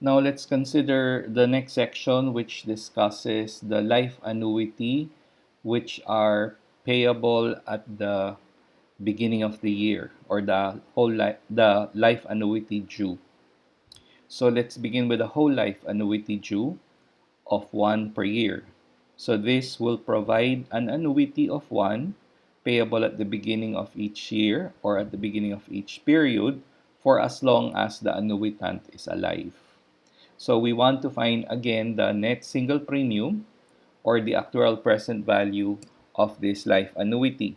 Now let's consider the next section, which discusses the life annuity, which are payable at the beginning of the year, or the life annuity due. So let's begin with the whole life annuity due of 1 per year. So this will provide an annuity of 1 payable at the beginning of each year or at the beginning of each period for as long as the annuitant is alive. So we want to find again the net single premium or the actual present value of this life annuity.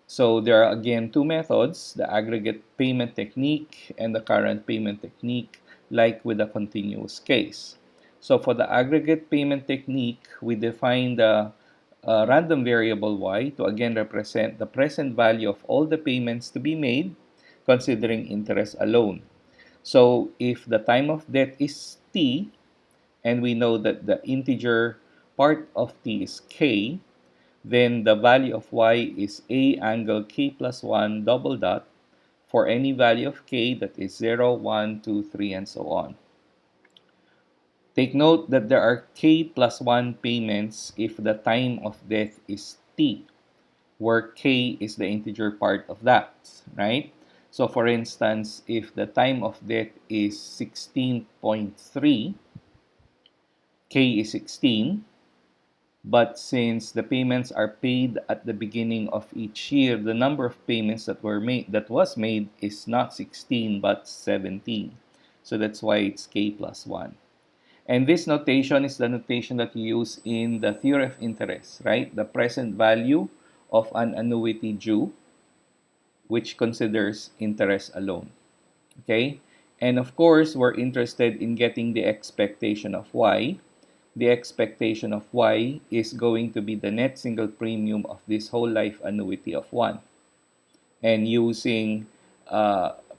So there are again two methods, the aggregate payment technique and the current payment technique, like with the continuous case. So for the aggregate payment technique, we define the random variable y to again represent the present value of all the payments to be made, considering interest alone. So if the time of death is t, and we know that the integer part of t is k, then the value of y is a angle k plus 1 double dot for any value of k that is 0, 1, 2, 3, and so on. Take note that there are k plus 1 payments if the time of death is t, where k is the integer part of that, right? So for instance, if the time of death is 16.3, k is 16, but since the payments are paid at the beginning of each year, the number of payments that was made is not 16 but 17. So that's why it's k plus 1. And this notation is the notation that you use in the theory of interest, right? The present value of an annuity due, which considers interest alone. Okay? And of course, we're interested in getting the expectation of y. The expectation of y is going to be the net single premium of this whole life annuity of 1. And using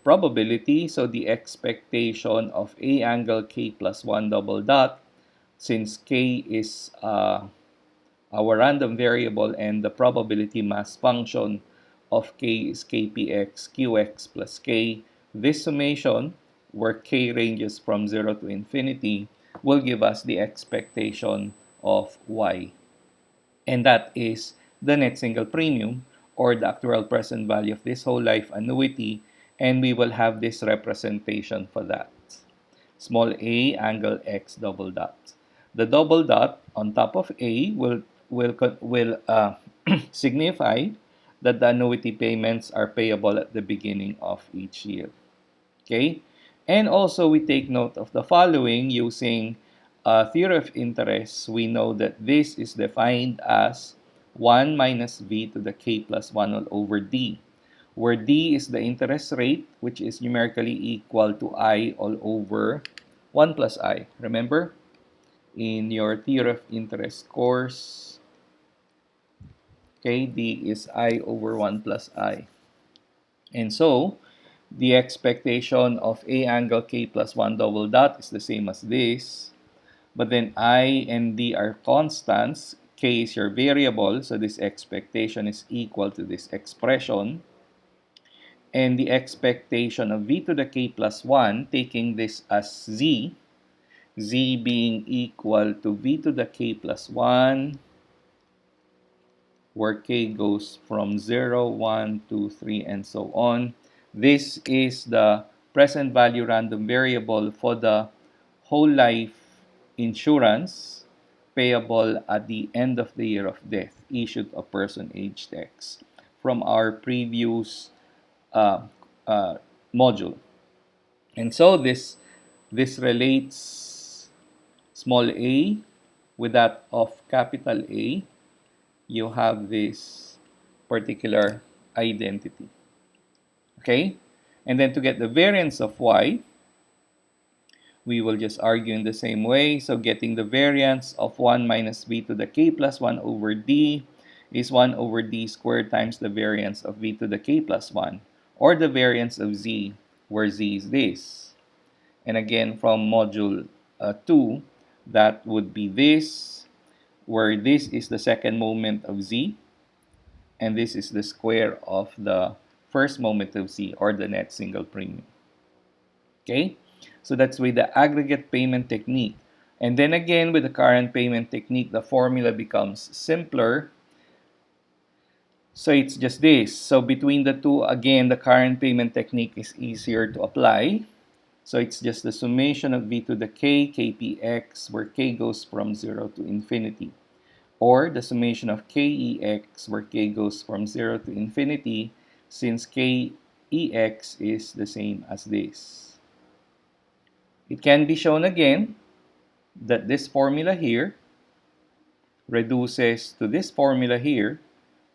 probability, so the expectation of a angle k plus 1 double dot, since k is our random variable and the probability mass function of k is kpx qx plus k, this summation, where k ranges from 0 to infinity, will give us the expectation of y. And that is the net single premium, or the actual present value of this whole life annuity, and we will have this representation for that. Small a angle x double dot. The double dot on top of a will signify that the annuity payments are payable at the beginning of each year. Okay? And also we take note of the following using theory of interest. We know that this is defined as 1 minus v to the k plus 1 all over d, where d is the interest rate, which is numerically equal to I all over 1 plus I. Remember, in your theory of interest course, okay, d is I over 1 plus I. And so, the expectation of a angle k plus 1 double dot is the same as this. But then I and d are constants. K is your variable, so this expectation is equal to this expression. And the expectation of v to the k plus 1, taking this as z, z being equal to v to the k plus 1, where k goes from 0, 1, 2, 3, and so on. This is the present value random variable for the whole life insurance payable at the end of the year of death, issued of person aged X, from our previous uh, uh, module. And so this relates small a with that of capital A. You have this particular identity. Okay? And then to get the variance of y, we will just argue in the same way. So getting the variance of 1 minus v to the k plus 1 over d is 1 over d squared times the variance of v to the k plus 1, or the variance of z, where z is this. And again, from module 2, that would be this, where this is the second moment of z, and this is the square of the first moment of z, or the net single premium. Okay? So that's with the aggregate payment technique. And then again, with the current payment technique, the formula becomes simpler. So it's just this. So between the two, again, the current payment technique is easier to apply. So it's just the summation of v to the k, kpx, where k goes from 0 to infinity. Or the summation of kex, where k goes from 0 to infinity, since kex is the same as this. It can be shown again that this formula here reduces to this formula here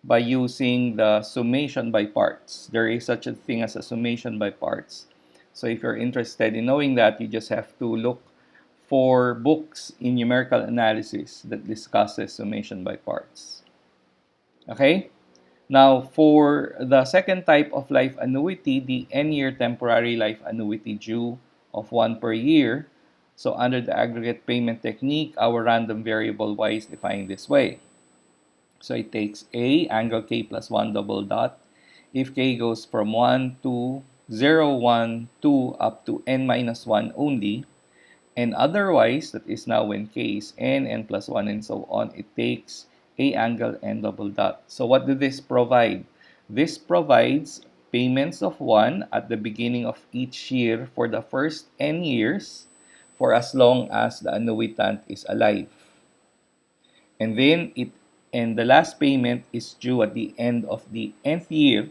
by using the summation by parts. There is such a thing as a summation by parts. So if you're interested in knowing that, you just have to look for books in numerical analysis that discusses summation by parts. Okay? Now, for the second type of life annuity, the N-year temporary life annuity due of 1 per year. So under the aggregate payment technique, our random variable y is defined this way. So it takes A, angle K plus 1 double dot. If K goes from 1 to 0, 1, 2 up to N minus 1 only, and otherwise, that is now when K is N plus 1, and so on, it takes A angle N double dot. So what does this provide? This provides payments of 1 at the beginning of each year for the first N years for as long as the annuitant is alive. And then the last payment is due at the end of the nth year,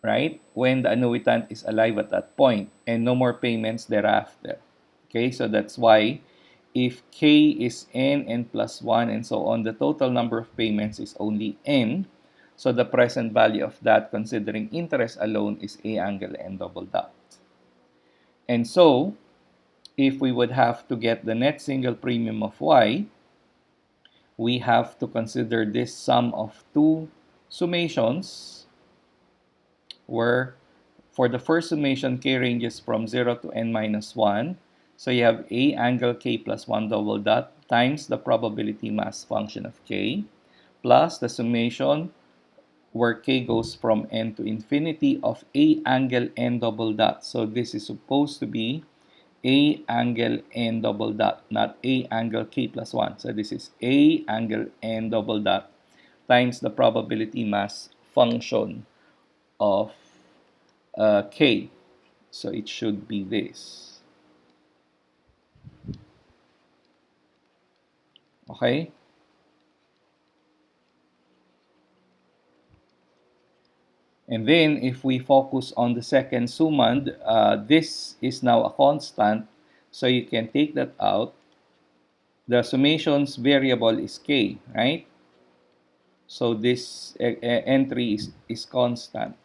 right? When the annuitant is alive at that point, and no more payments thereafter. Okay, so that's why if K is N plus 1, and so on, the total number of payments is only N. So the present value of that, considering interest alone, is A angle N double dot. And so, if we would have to get the net single premium of Y, we have to consider this sum of two summations where for the first summation, K ranges from 0 to N minus 1. So you have A angle K plus 1 double dot times the probability mass function of K plus the summation where K goes from N to infinity of A angle N double dot. So this is supposed to be A angle N double dot, not A angle K plus 1. So this is A angle N double dot times the probability mass function of K. So it should be this. Okay? And then if we focus on the second summand, this is now a constant. So you can take that out. The summations variable is K, right? So this entry is constant.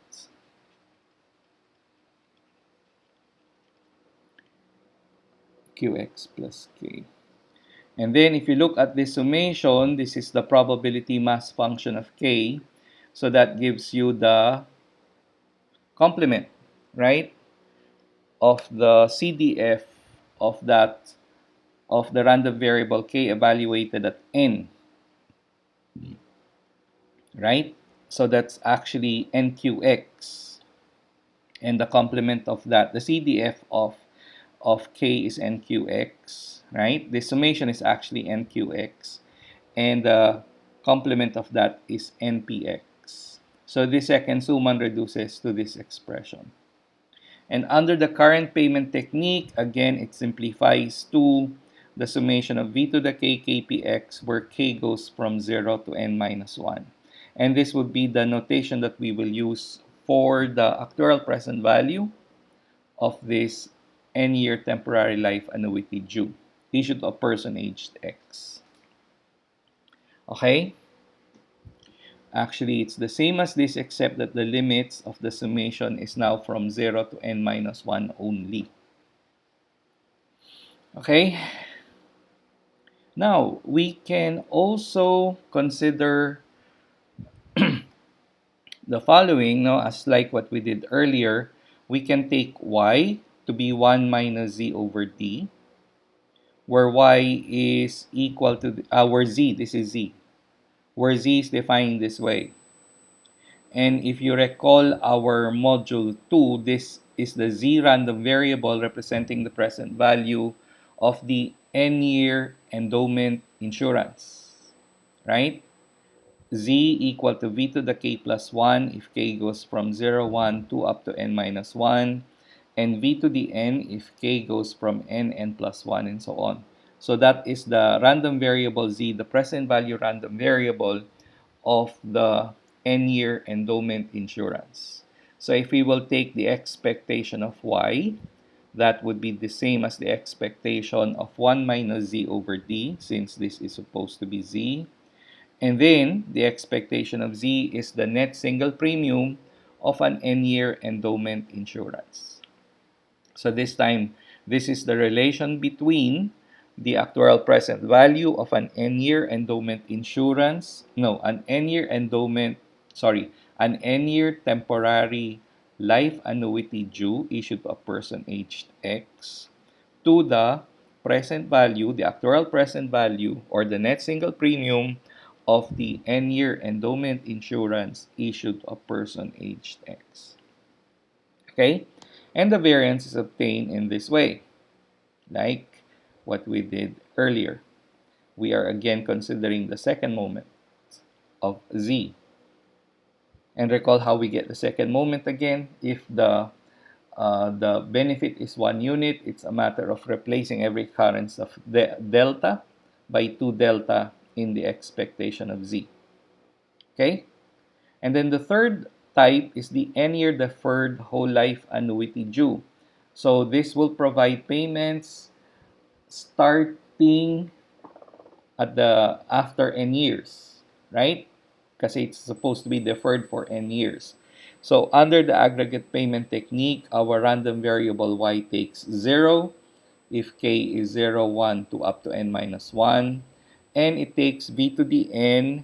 Qx plus K. And then if you look at this summation, this is the probability mass function of K. So that gives you the complement, right, of the CDF of the random variable K evaluated at N, right? So that's actually NQX. And the complement of that, the CDF of K is NQX, right? The summation is actually NQX. And the complement of that is NPX. So this second summand reduces to this expression. And under the current payment technique, again, it simplifies to the summation of v to the k kpx, where k goes from 0 to n minus 1. And this would be the notation that we will use for the actuarial present value of this n-year temporary life annuity due, issued to a person aged X. Okay? Actually, it's the same as this, except that the limits of the summation is now from 0 to n minus 1 only. Okay? Now, we can also consider the following, no, as like what we did earlier. We can take y to be 1 minus z over d, where y is equal to, where z, this is z, where z is defined this way. And if you recall our module 2, this is the z random variable representing the present value of the n-year endowment insurance, right? Z equal to v to the k plus 1 if k goes from 0, 1, 2 up to n minus 1, and v to the n if k goes from n plus 1, and so on. So that is the random variable z, the present value random variable of the n-year endowment insurance. So if we will take the expectation of y, that would be the same as the expectation of 1 minus z over d, since this is supposed to be z. And then the expectation of z is the net single premium of an n-year endowment insurance. So this time, this is the relation between the actuarial present value of an n-year endowment insurance, no, an n-year endowment, sorry, an n-year temporary life annuity due issued to a person aged X to the present value, the actuarial present value, or the net single premium of the n-year endowment insurance issued to a person aged X. Okay? And the variance is obtained in this way, like what we did earlier. We are again considering the second moment of z. And recall how we get the second moment again. If the benefit is 1 unit, it's a matter of replacing every occurrence of the delta by 2 delta in the expectation of z. Okay? And then the third type is the n-year deferred whole life annuity due. So this will provide payments starting at the after n years, right? Kasi it's supposed to be deferred for n years. So under the aggregate payment technique, our random variable y takes 0 if k is 0, 1, 2 up to n minus 1. And it takes v to the n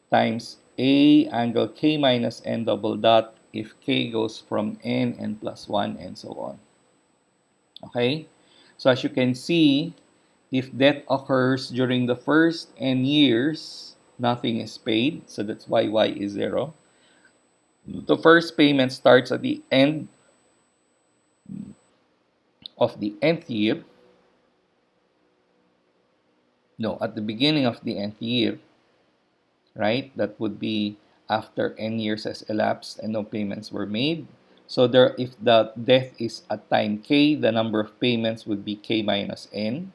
times a angle k minus n double dot if k goes from n plus 1, and so on. Okay? So as you can see, if death occurs during the first n years, nothing is paid. So that's why y is 0. The first payment starts at the end of the nth year. No, at the beginning of the nth year, right? That would be after n years has elapsed and no payments were made. So there, if the death is at time k, the number of payments would be k minus n.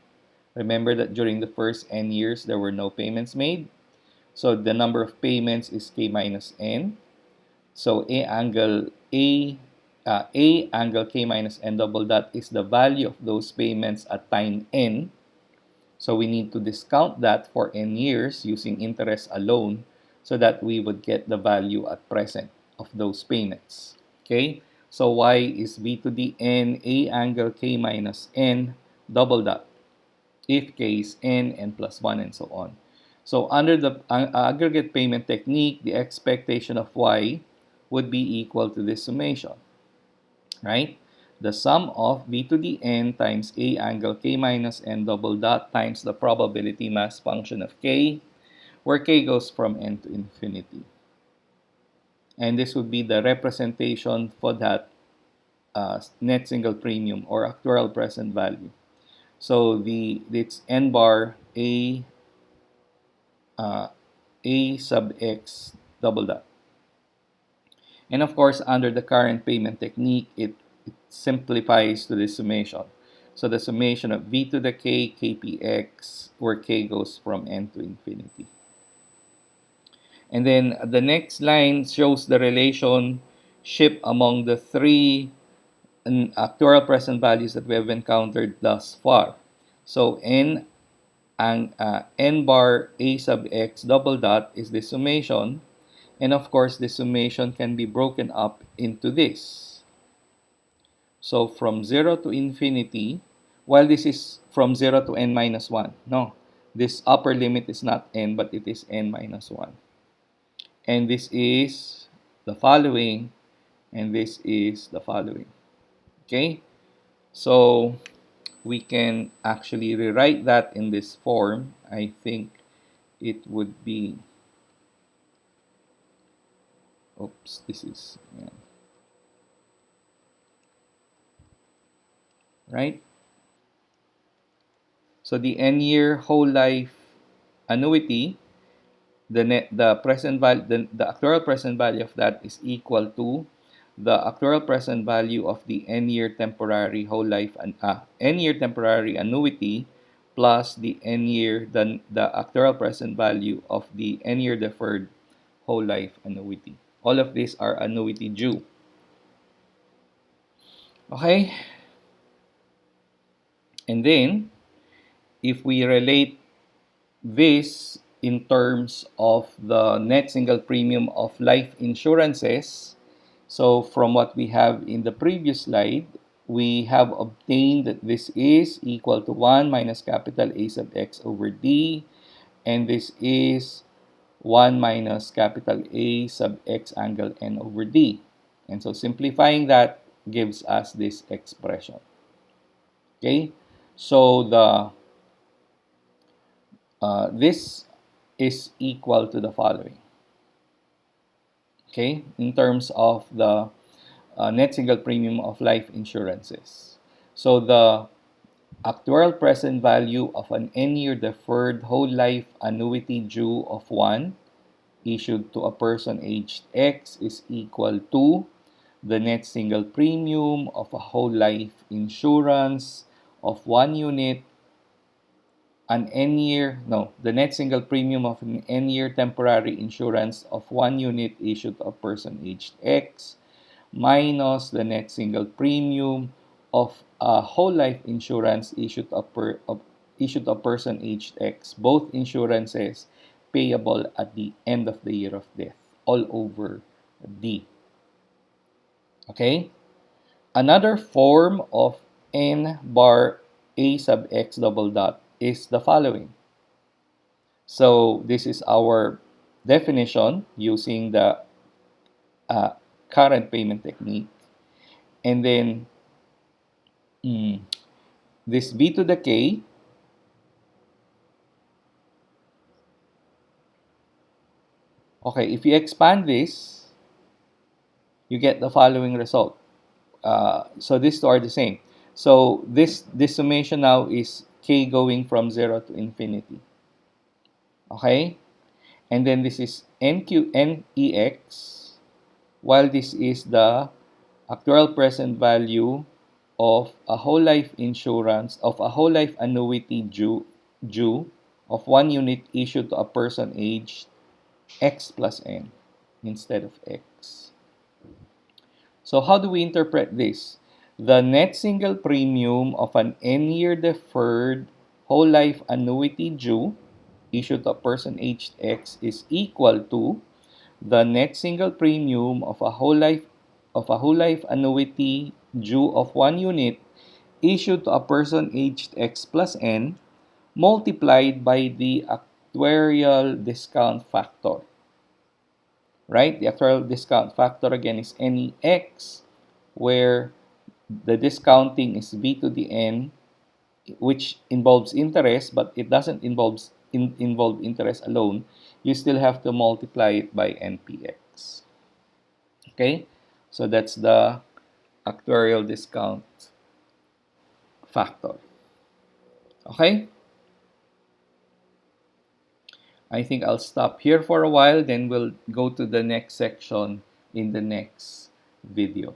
Remember that during the first n years, there were no payments made. So the number of payments is k minus n. So a angle k minus n double dot is the value of those payments at time n. So we need to discount that for n years using interest alone so that we would get the value at present of those payments. Okay? So y is v to the n a angle k minus n double dot if k is n plus 1, and so on. So under the aggregate payment technique, the expectation of y would be equal to this summation, right? The sum of v to the n times a angle k minus n double dot times the probability mass function of k, where k goes from n to infinity. And this would be the representation for that net single premium or actuarial present value. So it's n bar a sub x double dot. And of course, under the current payment technique, it simplifies to this summation. So the summation of v to the k, kpx, where k goes from n to infinity. And then the next line shows the relationship among the three actuarial present values that we have encountered thus far. So n bar a sub x double dot is the summation. And of course, the summation can be broken up into this. So from 0 to infinity, while this is from 0 to n minus 1. No, this upper limit is not n, but it is n minus 1. And this is the following, and this is the following. Okay? So we can actually rewrite that in this form. I think it would be, oops, this is, yeah. right? So the N-year whole life annuity, the actuarial present value of that is equal to the actuarial present value of the N-year temporary whole life and N-year temporary annuity plus the actuarial present value of the N-year deferred whole life annuity. All of these are annuity due. Okay? And then if we relate this in terms of the net single premium of life insurances, so from what we have in the previous slide, we have obtained that this is equal to 1 minus capital A sub x over D, and this is 1 minus capital A sub x angle n over D. And so simplifying that gives us this expression. Okay, so this is equal to the following. Okay, in terms of the net single premium of life insurances. So the actuarial present value of an N-year deferred whole life annuity due of 1 issued to a person aged X is equal to the net single premium of a whole life insurance of 1 unit, the net single premium of an N-year temporary insurance of 1 unit issued to a person aged X minus the net single premium of a whole life insurance issued to a person aged X, both insurances payable at the end of the year of death, all over D. Okay? Another form of N bar A sub X double dot is the following. So this is our definition using the current payment technique. And then this B to the K, okay, if you expand this, you get the following result. So these two are the same. So this summation now is K going from 0 to infinity. Okay? And then this is NEX, while this is the actual present value of a whole life insurance, of a whole life annuity due of 1 unit issued to a person aged X plus N instead of X. So how do we interpret this? The net single premium of an N-year deferred whole life annuity due issued to a person aged X is equal to the net single premium of a whole life annuity due of 1 unit issued to a person aged X plus N multiplied by the actuarial discount factor. Right? The actuarial discount factor again is NEX, where the discounting is B to the N, which involves interest, but it doesn't involve interest alone. You still have to multiply it by NPX. Okay? So that's the actuarial discount factor. Okay? I think I'll stop here for a while, then we'll go to the next section in the next video.